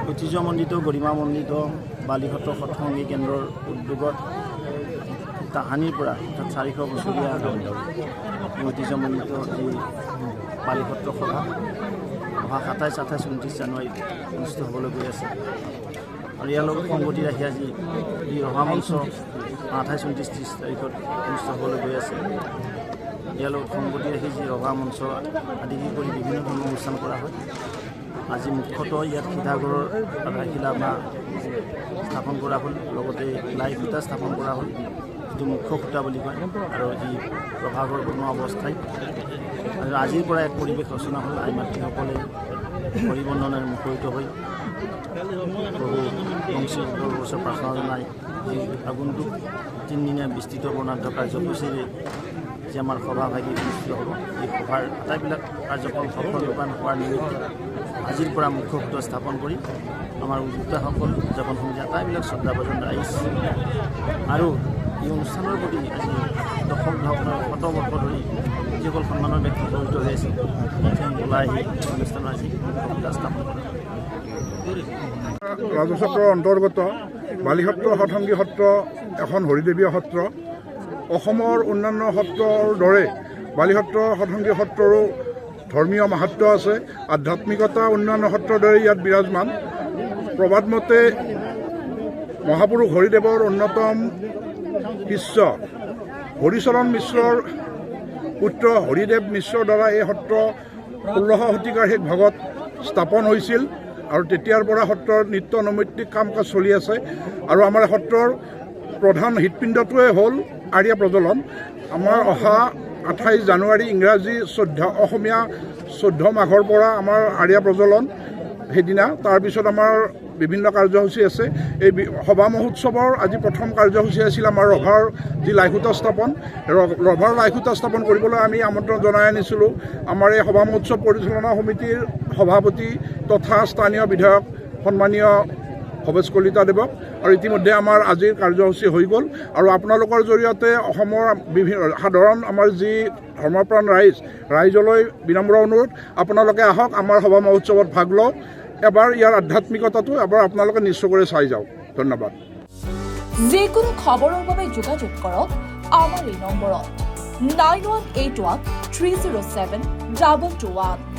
ঐতিহ্যমণ্ডিত গৰিমামণ্ডিত বালিঘাট সৎসংগী কেন্দ্ৰৰ উদ্যোগত তাহানিৰ পৰা অৰ্থাৎ 400 বছৰীয়া ঐতিহ্যমণ্ডিত যি বালিঘাট সভা অহা 27, 28, 29 জানুৱাৰীত অনুষ্ঠিত হ'বলৈ গৈ আছে। আৰু ইয়াৰ লগত সংগতি ৰাখি আজি যি ৰভা মঞ্চ 28, 29, 30 তাৰিখত অনুষ্ঠিত হ'বলৈ গৈ আছে। ইয়াৰ লগত সংগতি ৰাখি যি ৰভা মঞ্চ আদি কৰি বিভিন্ন ধৰণৰ অনুষ্ঠান কৰা হয়। আজি মুখ্যতঃ ইয়াত সীতাগড়ৰ আধাৰশিলা বা স্থাপন কৰা হ'ল, লগতে লাই খুঁটা স্থাপন কৰা হ'ল, যিটো মুখ্য খুঁটা বুলি কয়, আৰু যি ৰভাঘৰ বনোৱা অৱস্থাই। আৰু আজিৰ পৰা এক পৰিৱেশ ৰচনা হ'ল। আই মাতৃসকলে হৰিবন্দনেৰে মুখৰিত হৈ প্ৰভু বংশীধৰ ওচৰত প্ৰাৰ্থনা জনাই যি আগন্তুক 3 দিনীয়া বিস্তৃত বৰ্ণাঢ্য কাৰ্যসূচীৰে যে আমাৰ সভাভাগী অনুষ্ঠিত হ'ব, এই সভাৰ আটাইবিলাক কাৰ্যক্ৰম সফল ৰূপায়ণ হোৱাৰ নিমিত্তে আজিৰ পৰা মুখ্য খুঁটা স্থাপন কৰি আমাৰ উদ্যোক্তাসকল, উদযাপন সমিতি আটাইবিলাক শ্ৰদ্ধাভাজন ৰাইজ আৰু এই অনুষ্ঠানৰ প্ৰতি আজি দশক ধৰণৰ 100 বৰ্ষ ধৰি যিসকল সন্মানৰ ব্যক্তি জড়িত হৈ আছে তেওঁ ওলাই আহি অনুষ্ঠানৰ আজি খুঁটা স্থাপন কৰে। ৰাজচক্ৰৰ অন্তৰ্গত বালিসত্ৰ সৎসংগী সত্ৰ এখন হৰিদেৱীয় সত্ৰ। অসমৰ অন্যান্য সত্ৰৰ দৰে বালিসত্ৰ সৎসংগী সত্ৰৰো ধৰ্মীয় মাহাত্ম্য আছে, আধ্যাত্মিকতা অন্যান্য সত্ৰৰ দৰে ইয়াত বিৰাজমান। প্ৰবাদ মতে মহাপুৰুষ হৰিদেৱৰ অন্যতম শিষ্য হৰিচৰণ মিশ্ৰৰ পুত্ৰ হৰিদেৱ মিশ্ৰৰ দ্বাৰা এই সত্ৰ 16 শতিকাৰ শেষ ভাগত স্থাপন হৈছিল আৰু তেতিয়াৰ পৰা সত্ৰৰ নিত্য নৈমিত্তিক কাম কাজ চলি আছে। আৰু আমাৰ সত্ৰৰ প্ৰধান হৃদপিণ্ডটোৱে হ'ল আৰ্য প্ৰজ্বলন। আমাৰ অহা 28 জানুৱাৰী ইংৰাজী 14 অসমীয়া 14 মাঘৰ পৰা আমাৰ আৰ্য প্ৰজ্বলন সেইদিনা। তাৰপিছত আমাৰ বিভিন্ন কাৰ্যসূচী আছে। এই সভা মহোৎসৱৰ আজি প্ৰথম কাৰ্যসূচী আছিল আমাৰ ৰভাৰ যি লাইখুঁটা স্থাপন। ৰভাৰ লাইখুঁটা স্থাপন কৰিবলৈ আমি আমন্ত্ৰণ জনাই আনিছিলোঁ আমাৰ এই সভা মহোৎসৱ পৰিচালনা সমিতিৰ সভাপতি তথা স্থানীয় বিধায়ক সন্মানীয় ভৱেশ কলিতাদেৱক। আৰু ইতিমধ্যে আমাৰ আজিৰ কাৰ্যসূচী হৈ গ'ল। আৰু আপোনালোকৰ জৰিয়তে অসমৰ বিভিন্ন সাধাৰণ আমাৰ যি ধৰ্মপ্ৰাণ ৰাইজলৈ বিনম্ৰ অনুৰোধ, আপোনালোকে আহক আমাৰ সভা মহোৎসৱত ভাগ লওক। এবাৰ ইয়াৰ আধ্যাত্মিকতাটো এবাৰ আপোনালোকে নিশ্চয়কৈ চাই যাওক। ধন্যবাদ। যিকোনো খবৰৰ বাবে যোগাযোগ কৰক আমাৰ এই নম্বৰত 9181 307 221।